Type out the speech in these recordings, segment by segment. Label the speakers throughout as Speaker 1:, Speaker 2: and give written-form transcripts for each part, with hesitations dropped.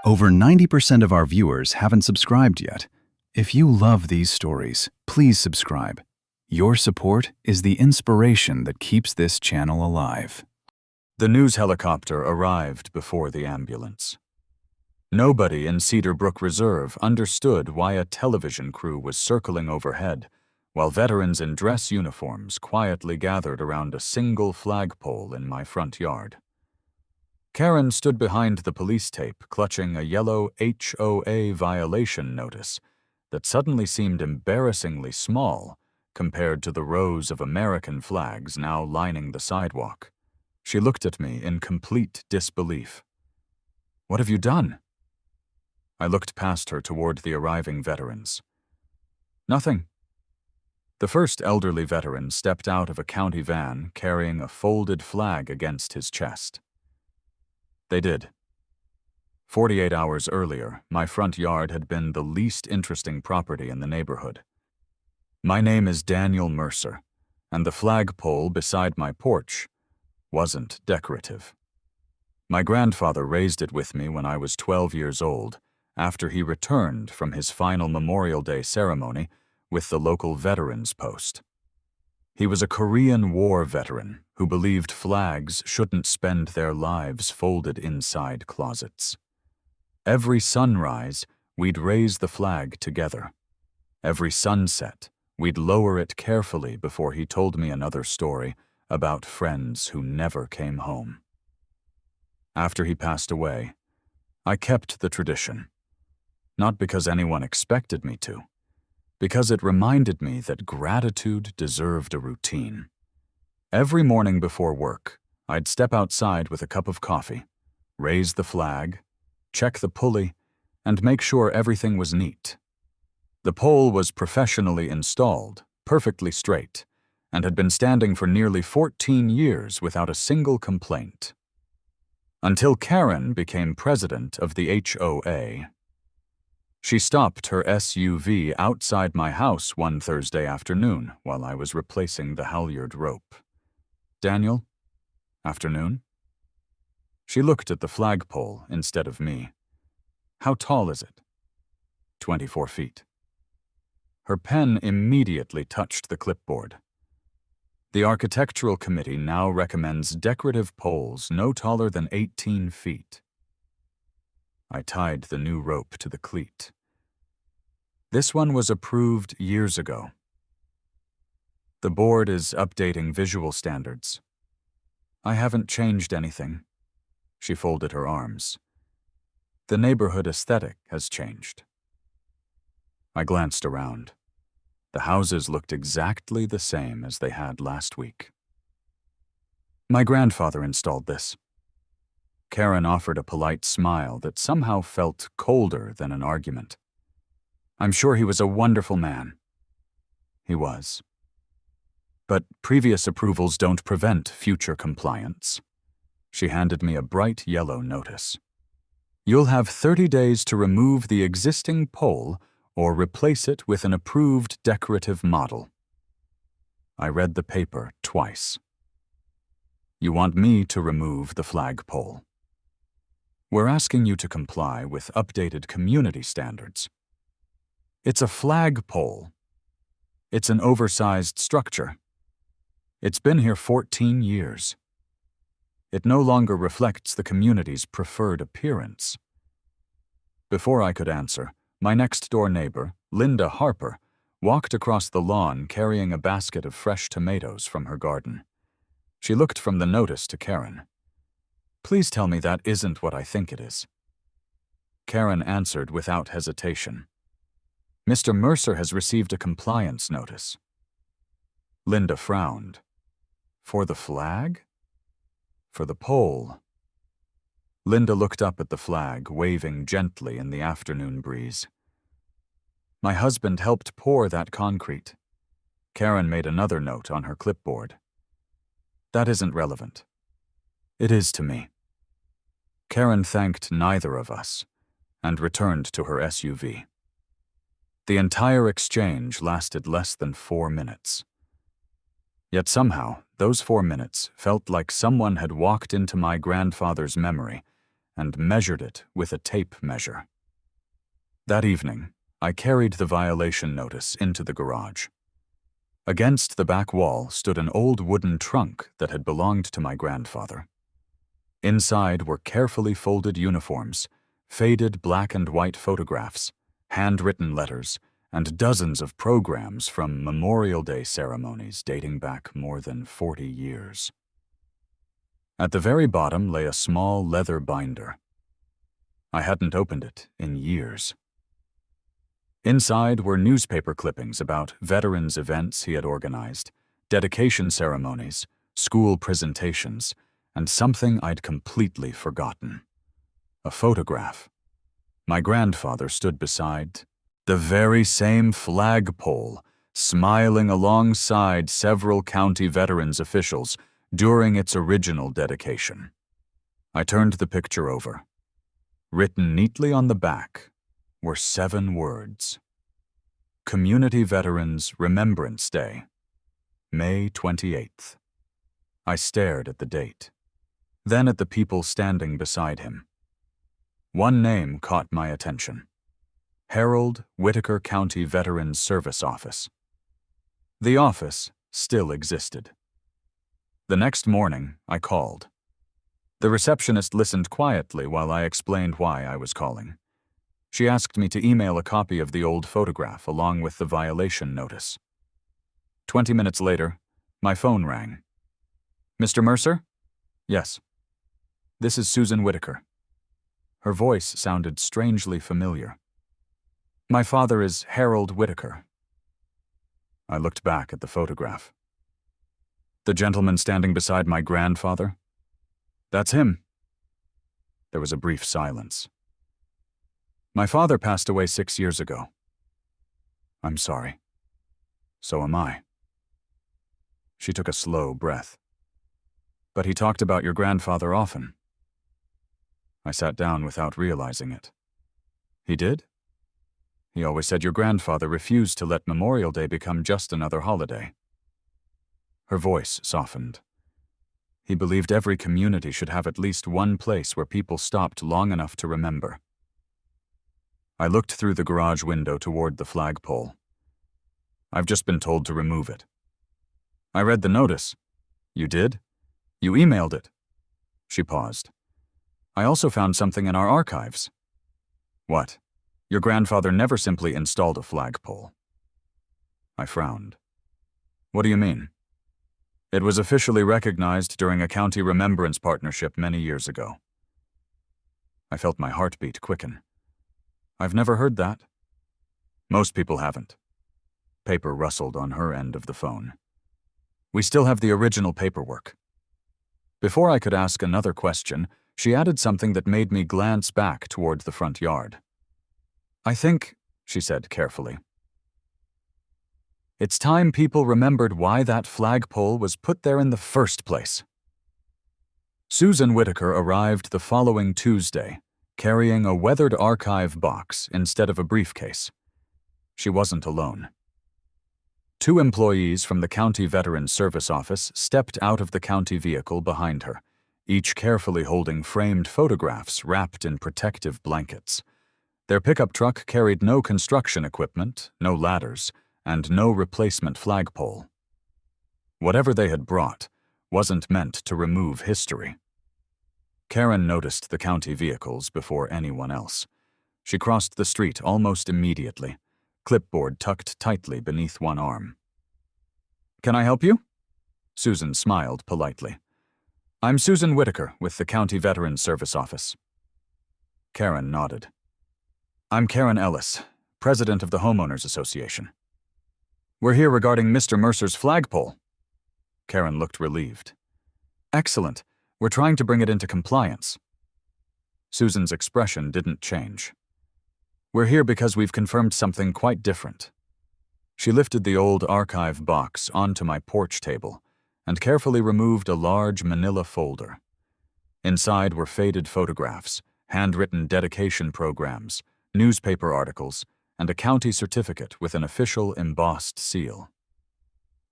Speaker 1: Over 90% of our viewers haven't subscribed yet. If you love these stories, please subscribe. Your support is the inspiration that keeps this channel alive. The news helicopter arrived before the ambulance. Nobody in Cedar Brook Reserve understood why a television crew was circling overhead, while veterans in dress uniforms quietly gathered around a single flagpole in my front yard. Karen stood behind the police tape, clutching a yellow HOA violation notice that suddenly seemed embarrassingly small compared to the rows of American flags now lining the sidewalk. She looked at me in complete disbelief. "What have you done?" I looked past her toward the arriving veterans. "Nothing." The first elderly veteran stepped out of a county van carrying a folded flag against his chest. They did. 48 hours earlier, my front yard had been the least interesting property in the neighborhood. My name is Daniel Mercer, and the flagpole beside my porch wasn't decorative. My grandfather raised it with me when I was 12 years old, after he returned from his final Memorial Day ceremony with the local veterans post. He was a Korean War veteran who believed flags shouldn't spend their lives folded inside closets. Every sunrise, we'd raise the flag together. Every sunset, we'd lower it carefully before he told me another story about friends who never came home. After he passed away, I kept the tradition, not because anyone expected me to, because it reminded me that gratitude deserved a routine. Every morning before work, I'd step outside with a cup of coffee, raise the flag, check the pulley, and make sure everything was neat. The pole was professionally installed, perfectly straight, and had been standing for nearly 14 years without a single complaint. Until Karen became president of the HOA. She stopped her SUV outside my house one Thursday afternoon while I was replacing the halyard rope. "Daniel, afternoon?" She looked at the flagpole instead of me. "How tall is it?" 24 feet. Her pen immediately touched the clipboard. The Architectural Committee now recommends decorative poles no taller than 18 feet. I tied the new rope to the cleat. This one was approved years ago. The board is updating visual standards. I haven't changed anything. She folded her arms. The neighborhood aesthetic has changed. I glanced around. The houses looked exactly the same as they had last week. My grandfather installed this. Karen offered a polite smile that somehow felt colder than an argument. "I'm sure he was a wonderful man." He was. But previous approvals don't prevent future compliance. She handed me a bright yellow notice. "You'll have 30 days to remove the existing pole or replace it with an approved decorative model." I read the paper twice. "You want me to remove the flagpole?" "We're asking you to comply with updated community standards." "It's a flagpole. It's an oversized structure. It's been here 14 years. It no longer reflects the community's preferred appearance." Before I could answer, my next-door neighbor, Linda Harper, walked across the lawn carrying a basket of fresh tomatoes from her garden. She looked from the notice to Karen. "Please tell me that isn't what I think it is." Karen answered without hesitation. "Mr. Mercer has received a compliance notice." Linda frowned. "For the flag? For the pole?" Linda looked up at the flag, waving gently in the afternoon breeze. "My husband helped pour that concrete." Karen made another note on her clipboard. "That isn't relevant." "It is to me." Karen thanked neither of us and returned to her SUV. The entire exchange lasted less than 4 minutes. Yet somehow, those 4 minutes felt like someone had walked into my grandfather's memory and measured it with a tape measure. That evening, I carried the violation notice into the garage. Against the back wall stood an old wooden trunk that had belonged to my grandfather. Inside were carefully folded uniforms, faded black and white photographs, handwritten letters, and dozens of programs from Memorial Day ceremonies dating back more than 40 years. At the very bottom lay a small leather binder. I hadn't opened it in years. Inside were newspaper clippings about veterans' events he had organized, dedication ceremonies, school presentations, and something I'd completely forgotten. A photograph. My grandfather stood beside the very same flagpole, smiling alongside several county veterans officials during its original dedication. I turned the picture over. Written neatly on the back were 7 words. Community Veterans Remembrance Day, May 28th. I stared at the date, then at the people standing beside him. One name caught my attention. Harold Whitaker County Veterans Service Office. The office still existed. The next morning, I called. The receptionist listened quietly while I explained why I was calling. She asked me to email a copy of the old photograph along with the violation notice. 20 minutes later, my phone rang. Mr. Mercer? Yes. This is Susan Whitaker. Her voice sounded strangely familiar. My father is Harold Whitaker. I looked back at the photograph. The gentleman standing beside my grandfather? That's him. There was a brief silence. My father passed away 6 years ago. I'm sorry. So am I. She took a slow breath. But he talked about your grandfather often. I sat down without realizing it. He did? He always said your grandfather refused to let Memorial Day become just another holiday. Her voice softened. He believed every community should have at least one place where people stopped long enough to remember. I looked through the garage window toward the flagpole. I've just been told to remove it. I read the notice. You did? You emailed it. She paused. I also found something in our archives. What? Your grandfather never simply installed a flagpole. I frowned. What do you mean? It was officially recognized during a county remembrance partnership many years ago. I felt my heartbeat quicken. I've never heard that. Most people haven't. Paper rustled on her end of the phone. We still have the original paperwork. Before I could ask another question, she added something that made me glance back toward the front yard. I think, she said carefully, it's time people remembered why that flagpole was put there in the first place. Susan Whitaker arrived the following Tuesday, carrying a weathered archive box instead of a briefcase. She wasn't alone. 2 employees from the County Veterans Service Office stepped out of the county vehicle behind her, each carefully holding framed photographs wrapped in protective blankets. Their pickup truck carried no construction equipment, no ladders, and no replacement flagpole. Whatever they had brought wasn't meant to remove history. Karen noticed the county vehicles before anyone else. She crossed the street almost immediately, clipboard tucked tightly beneath one arm. Can I help you? Susan smiled politely. I'm Susan Whitaker with the County Veterans Service Office. Karen nodded. I'm Karen Ellis, president of the Homeowners Association. We're here regarding Mr. Mercer's flagpole. Karen looked relieved. Excellent. We're trying to bring it into compliance. Susan's expression didn't change. We're here because we've confirmed something quite different. She lifted the old archive box onto my porch table and carefully removed a large manila folder. Inside were faded photographs, handwritten dedication programs, newspaper articles, and a county certificate with an official embossed seal.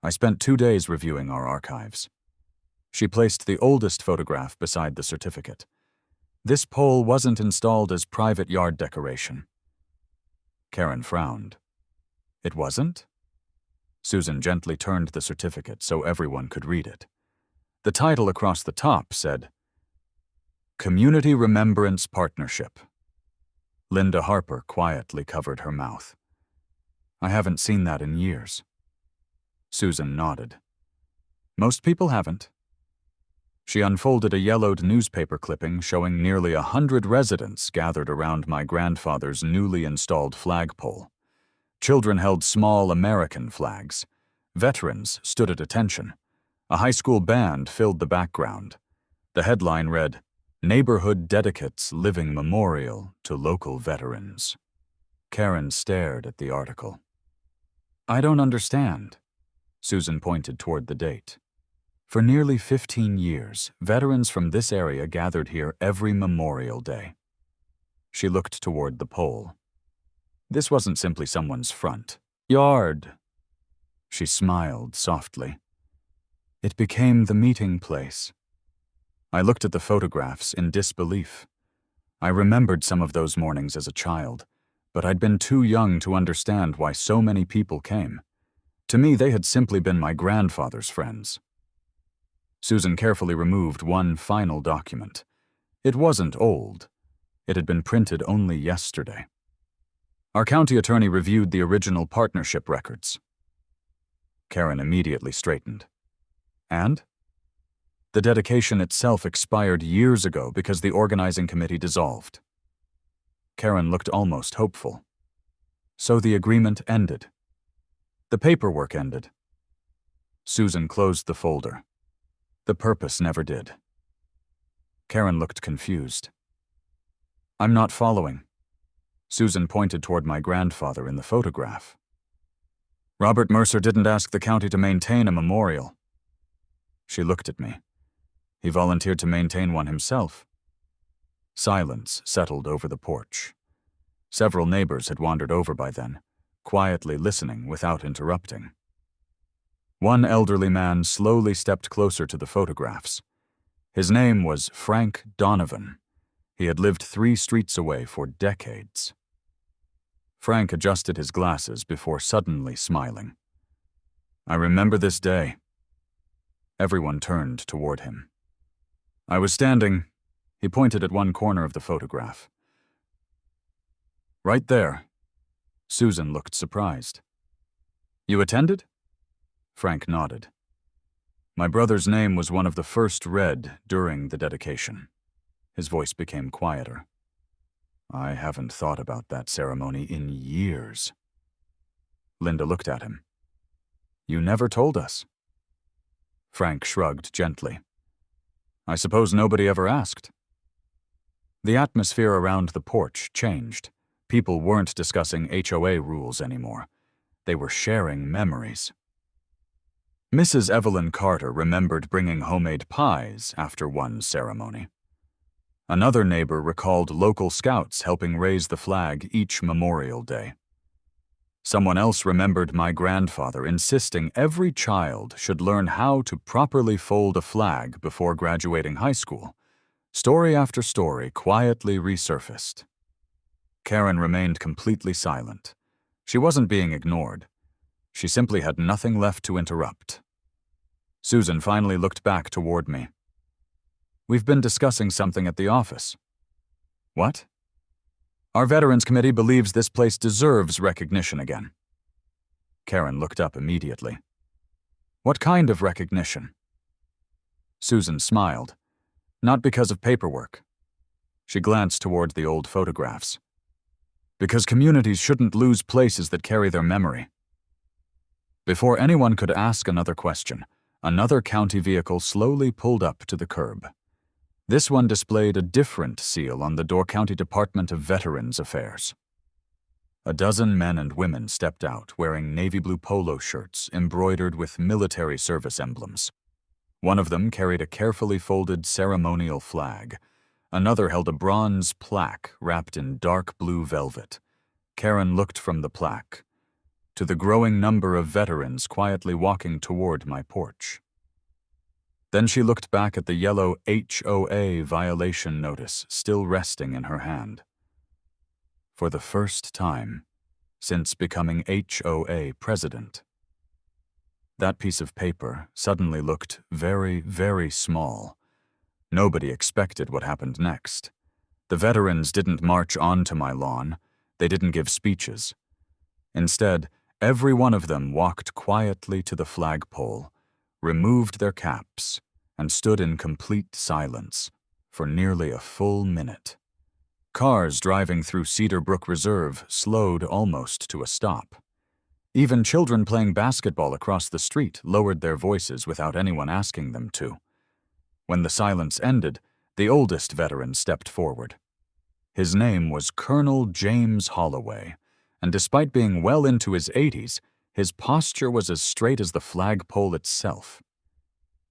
Speaker 1: I spent 2 days reviewing our archives. She placed the oldest photograph beside the certificate. This pole wasn't installed as private yard decoration. Karen frowned. It wasn't? Susan gently turned the certificate so everyone could read it. The title across the top said, Community Remembrance Partnership. Linda Harper quietly covered her mouth. I haven't seen that in years. Susan nodded. Most people haven't. She unfolded a yellowed newspaper clipping showing nearly 100 residents gathered around my grandfather's newly installed flagpole. Children held small American flags. Veterans stood at attention. A high school band filled the background. The headline read, Neighborhood Dedicates Living Memorial to Local Veterans. Karen stared at the article. I don't understand. Susan pointed toward the date. For nearly 15 years, veterans from this area gathered here every Memorial Day. She looked toward the pole. This wasn't simply someone's front yard. She smiled softly. It became the meeting place. I looked at the photographs in disbelief. I remembered some of those mornings as a child, but I'd been too young to understand why so many people came. To me, they had simply been my grandfather's friends. Susan carefully removed one final document. It wasn't old. It had been printed only yesterday. Our county attorney reviewed the original partnership records. Karen immediately straightened. And? The dedication itself expired years ago because the organizing committee dissolved. Karen looked almost hopeful. So the agreement ended. The paperwork ended. Susan closed the folder. The purpose never did. Karen looked confused. I'm not following. Susan pointed toward my grandfather in the photograph. Robert Mercer didn't ask the county to maintain a memorial. She looked at me. He volunteered to maintain one himself. Silence settled over the porch. Several neighbors had wandered over by then, quietly listening without interrupting. One elderly man slowly stepped closer to the photographs. His name was Frank Donovan. He had lived 3 streets away for decades. Frank adjusted his glasses before suddenly smiling. I remember this day. Everyone turned toward him. I was standing, he pointed at one corner of the photograph. Right there. Susan looked surprised. You attended? Frank nodded. My brother's name was one of the first read during the dedication. His voice became quieter. I haven't thought about that ceremony in years. Linda looked at him. You never told us. Frank shrugged gently. I suppose nobody ever asked. The atmosphere around the porch changed. People weren't discussing HOA rules anymore. They were sharing memories. Mrs. Evelyn Carter remembered bringing homemade pies after one ceremony. Another neighbor recalled local scouts helping raise the flag each Memorial Day. Someone else remembered my grandfather insisting every child should learn how to properly fold a flag before graduating high school. Story after story quietly resurfaced. Karen remained completely silent. She wasn't being ignored. She simply had nothing left to interrupt. Susan finally looked back toward me. We've been discussing something at the office. What? Our Veterans Committee believes this place deserves recognition again. Karen looked up immediately. What kind of recognition? Susan smiled. Not because of paperwork. She glanced toward the old photographs. Because communities shouldn't lose places that carry their memory. Before anyone could ask another question, another county vehicle slowly pulled up to the curb. This one displayed a different seal on the Door County Department of Veterans Affairs. A dozen men and women stepped out wearing navy blue polo shirts embroidered with military service emblems. One of them carried a carefully folded ceremonial flag. Another held a bronze plaque wrapped in dark blue velvet. Karen looked from the plaque to the growing number of veterans quietly walking toward my porch. Then she looked back at the yellow HOA violation notice still resting in her hand. For the first time since becoming HOA president. That piece of paper suddenly looked very, very small. Nobody expected what happened next. The veterans didn't march onto my lawn. They didn't give speeches. Instead, every one of them walked quietly to the flagpole, removed their caps, and stood in complete silence for nearly a full minute. Cars driving through Cedar Brook Reserve slowed almost to a stop. Even children playing basketball across the street lowered their voices without anyone asking them to. When the silence ended, the oldest veteran stepped forward. His name was Colonel James Holloway, and despite being well into his 80s, his posture was as straight as the flagpole itself.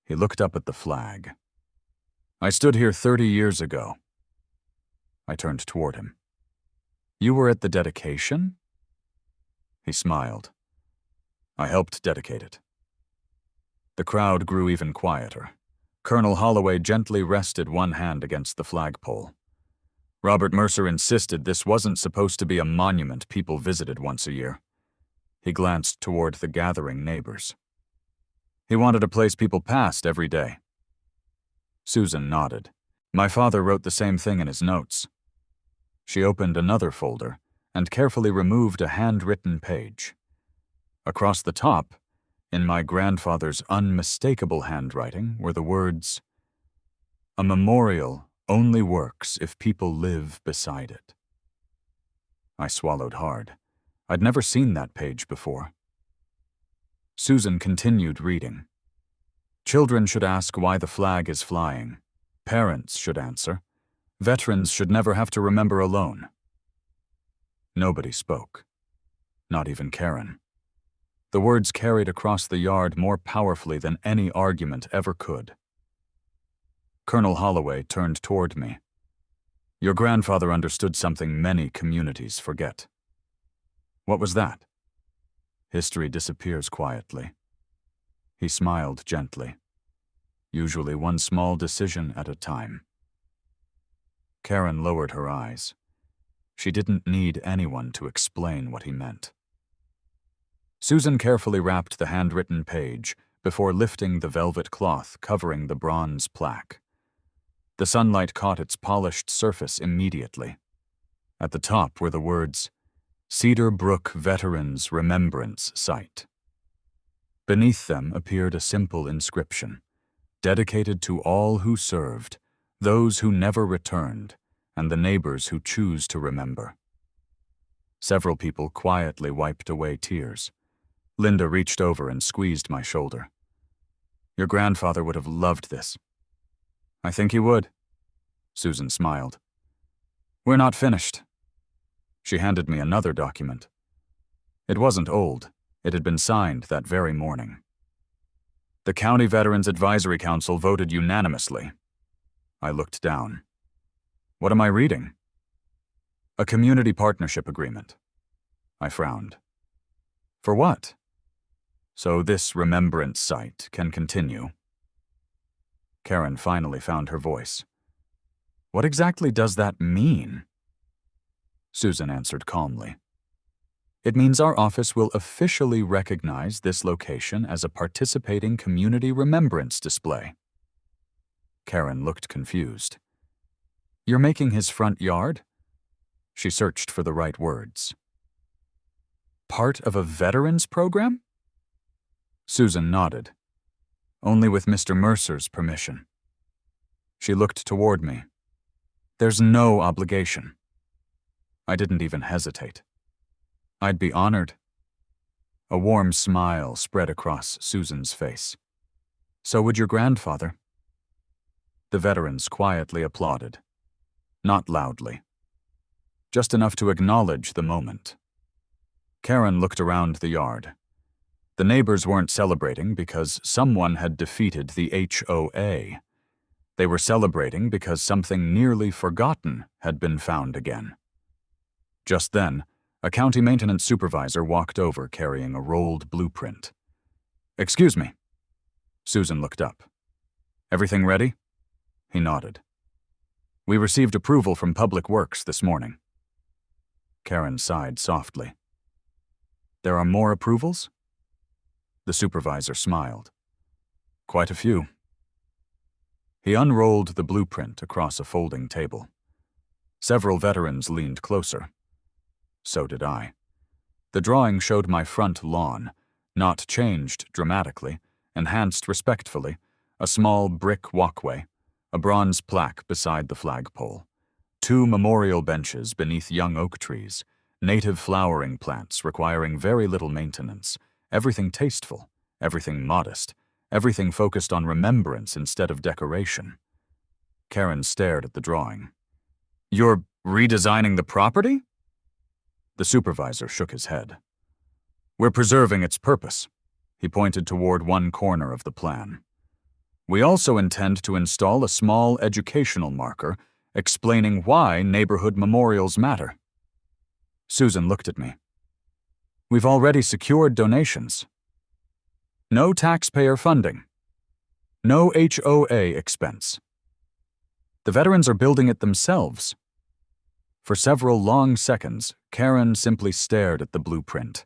Speaker 1: He looked up at the flag. "I stood here 30 years ago." I turned toward him. "You were at the dedication?" He smiled. "I helped dedicate it." The crowd grew even quieter. Colonel Holloway gently rested one hand against the flagpole. Robert Mercer insisted this wasn't supposed to be a monument people visited once a year. He glanced toward the gathering neighbors. He wanted a place people passed every day. Susan nodded. My father wrote the same thing in his notes. She opened another folder and carefully removed a handwritten page. Across the top, in my grandfather's unmistakable handwriting, were the words, "A memorial only works if people live beside it." I swallowed hard. I'd never seen that page before. Susan continued reading. "Children should ask why the flag is flying. Parents should answer. Veterans should never have to remember alone." Nobody spoke. Not even Karen. The words carried across the yard more powerfully than any argument ever could. Colonel Holloway turned toward me. "Your grandfather understood something many communities forget." "What was that?" "History disappears quietly." He smiled gently. "Usually one small decision at a time." Karen lowered her eyes. She didn't need anyone to explain what he meant. Susan carefully wrapped the handwritten page before lifting the velvet cloth covering the bronze plaque. The sunlight caught its polished surface immediately. At the top were the words, "Cedar Brook Veterans Remembrance Site." Beneath them appeared a simple inscription, "Dedicated to all who served, those who never returned, and the neighbors who choose to remember." Several people quietly wiped away tears. Linda reached over and squeezed my shoulder. "Your grandfather would have loved this." "I think he would." Susan smiled. "We're not finished." She handed me another document. It wasn't old. It had been signed that very morning. "The County Veterans Advisory Council voted unanimously." I looked down. "What am I reading?" "A community partnership agreement." I frowned. "For what?" "So this remembrance site can continue." Karen finally found her voice. "What exactly does that mean?" Susan answered calmly. "It means our office will officially recognize this location as a participating community remembrance display." Karen looked confused. "You're making his front yard?" She searched for the right words. "Part of a veterans program?" Susan nodded. "Only with Mr. Mercer's permission." She looked toward me. "There's no obligation." I didn't even hesitate. "I'd be honored." A warm smile spread across Susan's face. "So would your grandfather." The veterans quietly applauded. Not loudly. Just enough to acknowledge the moment. Karen looked around the yard. The neighbors weren't celebrating because someone had defeated the HOA. They were celebrating because something nearly forgotten had been found again. Just then, a county maintenance supervisor walked over carrying a rolled blueprint. "Excuse me." Susan looked up. Everything ready? He nodded. We received approval from Public Works this morning. Karen sighed softly. There are more approvals? The supervisor smiled. Quite a few. He unrolled the blueprint across a folding table. Several veterans leaned closer. So did I. The drawing showed my front lawn, not changed dramatically, enhanced respectfully, a small brick walkway, a bronze plaque beside the flagpole, 2 memorial benches beneath young oak trees, native flowering plants requiring very little maintenance, everything tasteful, everything modest, everything focused on remembrance instead of decoration. Karen stared at the drawing. You're redesigning the property? The supervisor shook his head. We're preserving its purpose. He pointed toward one corner of the plan. We also intend to install a small educational marker explaining why neighborhood memorials matter. Susan looked at me. We've already secured donations. No taxpayer funding. No HOA expense. The veterans are building it themselves. For several long seconds, Karen simply stared at the blueprint.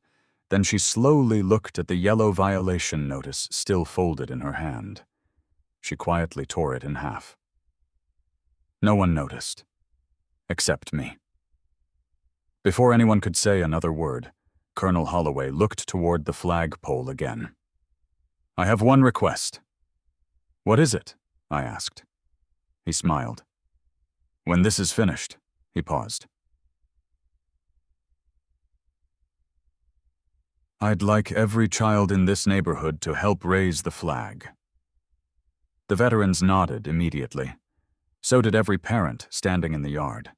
Speaker 1: Then she slowly looked at the yellow violation notice still folded in her hand. She quietly tore it in half. No one noticed, except me. Before anyone could say another word, Colonel Holloway looked toward the flagpole again. I have one request. What is it? I asked. He smiled. When this is finished, he paused. I'd like every child in this neighborhood to help raise the flag. The veterans nodded immediately. So did every parent standing in the yard.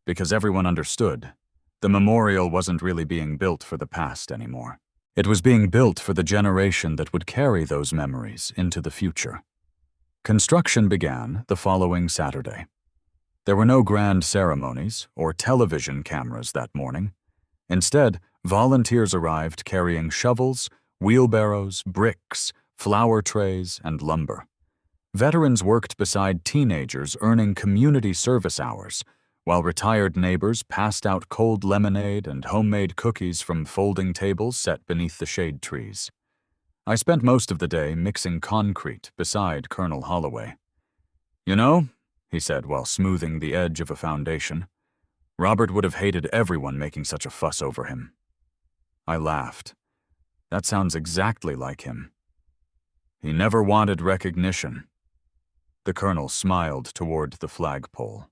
Speaker 1: Because everyone understood, the memorial wasn't really being built for the past anymore. It was being built for the generation that would carry those memories into the future. Construction began the following Saturday. There were no grand ceremonies or television cameras that morning. Instead, volunteers arrived carrying shovels, wheelbarrows, bricks, flower trays, and lumber. Veterans worked beside teenagers earning community service hours, while retired neighbors passed out cold lemonade and homemade cookies from folding tables set beneath the shade trees. I spent most of the day mixing concrete beside Colonel Holloway. You know, he said while smoothing the edge of a foundation, Robert would have hated everyone making such a fuss over him. I laughed. That sounds exactly like him. He never wanted recognition. The colonel smiled toward the flagpole.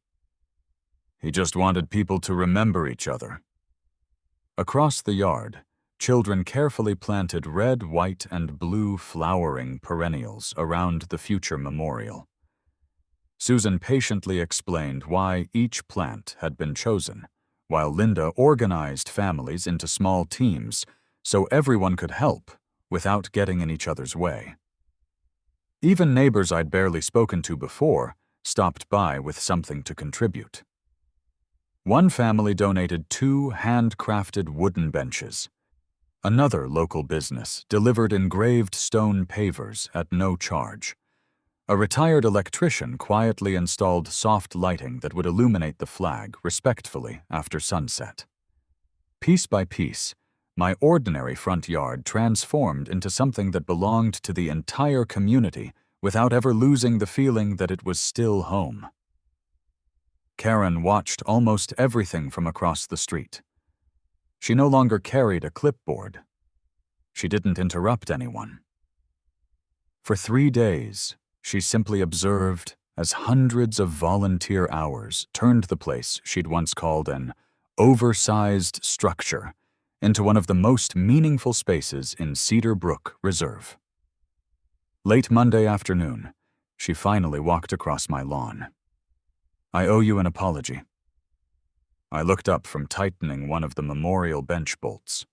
Speaker 1: He just wanted people to remember each other. Across the yard, children carefully planted red, white, and blue flowering perennials around the future memorial. Susan patiently explained why each plant had been chosen, while Linda organized families into small teams so everyone could help without getting in each other's way. Even neighbors I'd barely spoken to before stopped by with something to contribute. One family donated 2 handcrafted wooden benches. Another local business delivered engraved stone pavers at no charge. A retired electrician quietly installed soft lighting that would illuminate the flag respectfully after sunset. Piece by piece, my ordinary front yard transformed into something that belonged to the entire community without ever losing the feeling that it was still home. Karen watched almost everything from across the street. She no longer carried a clipboard. She didn't interrupt anyone. For 3 days, she simply observed as hundreds of volunteer hours turned the place she'd once called an oversized structure into one of the most meaningful spaces in Cedar Brook Reserve. Late Monday afternoon, she finally walked across my lawn. I owe you an apology. I looked up from tightening one of the memorial bench bolts.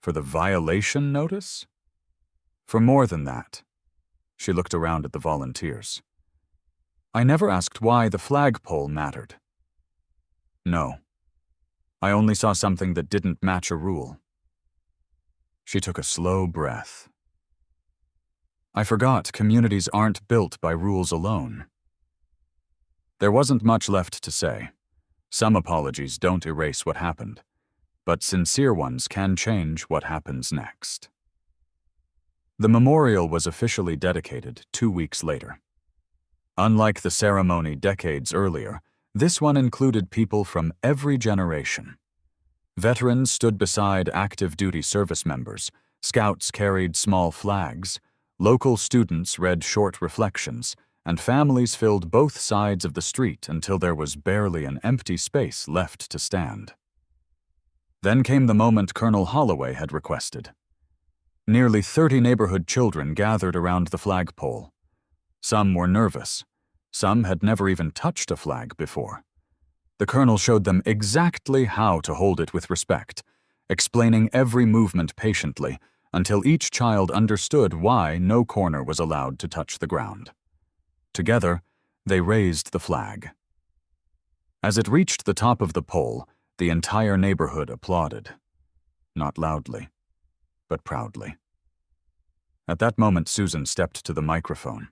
Speaker 1: For the violation notice? For more than that. She looked around at the volunteers. I never asked why the flagpole mattered. No. I only saw something that didn't match a rule. She took a slow breath. I forgot communities aren't built by rules alone. There wasn't much left to say. Some apologies don't erase what happened, but sincere ones can change what happens next. The memorial was officially dedicated 2 weeks later. Unlike the ceremony decades earlier, this one included people from every generation. Veterans stood beside active duty service members, scouts carried small flags, local students read short reflections, and families filled both sides of the street until there was barely an empty space left to stand. Then came the moment Colonel Holloway had requested. Nearly 30 neighborhood children gathered around the flagpole. Some were nervous. Some had never even touched a flag before. The colonel showed them exactly how to hold it with respect, explaining every movement patiently until each child understood why no corner was allowed to touch the ground. Together, they raised the flag. As it reached the top of the pole, the entire neighborhood applauded. Not loudly, but proudly. At that moment, Susan stepped to the microphone.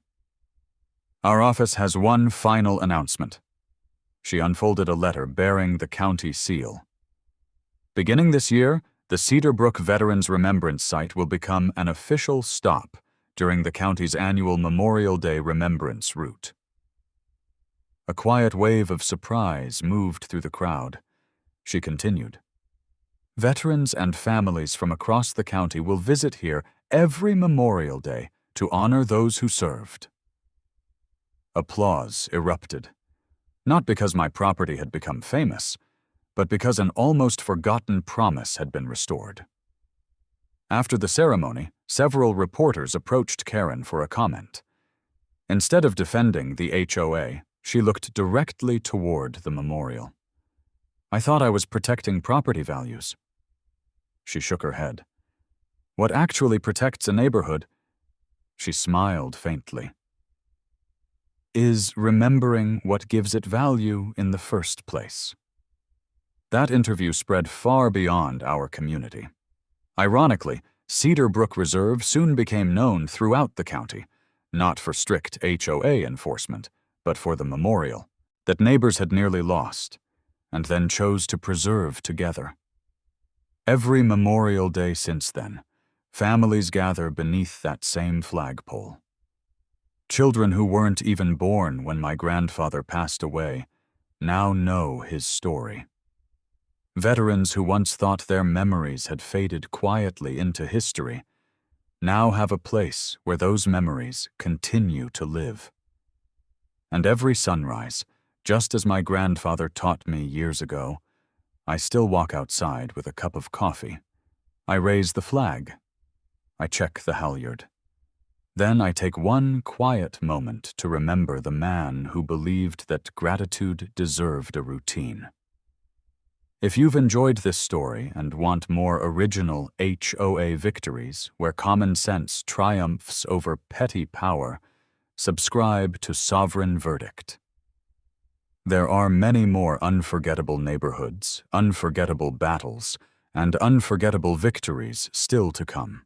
Speaker 1: "Our office has one final announcement." She unfolded a letter bearing the county seal. "Beginning this year, the Cedar Brook Veterans Remembrance Site will become an official stop during the county's annual Memorial Day Remembrance Route." A quiet wave of surprise moved through the crowd. She continued, "Veterans and families from across the county will visit here every Memorial Day to honor those who served." Applause erupted. Not because my property had become famous, but because an almost forgotten promise had been restored. After the ceremony, several reporters approached Karen for a comment. Instead of defending the HOA, she looked directly toward the memorial. "I thought I was protecting property values." She shook her head. "What actually protects a neighborhood," she smiled faintly, "is remembering what gives it value in the first place." That interview spread far beyond our community. Ironically, Cedar Brook Reserve soon became known throughout the county, not for strict HOA enforcement, but for the memorial that neighbors had nearly lost, and then chose to preserve together. Every Memorial Day since then, families gather beneath that same flagpole. Children who weren't even born when my grandfather passed away now know his story. Veterans who once thought their memories had faded quietly into history now have a place where those memories continue to live. And every sunrise, just as my grandfather taught me years ago, I still walk outside with a cup of coffee. I raise the flag. I check the halyard. Then I take one quiet moment to remember the man who believed that gratitude deserved a routine. If you've enjoyed this story and want more original HOA victories where common sense triumphs over petty power, subscribe to Sovereign Verdict. There are many more unforgettable neighborhoods, unforgettable battles, and unforgettable victories still to come.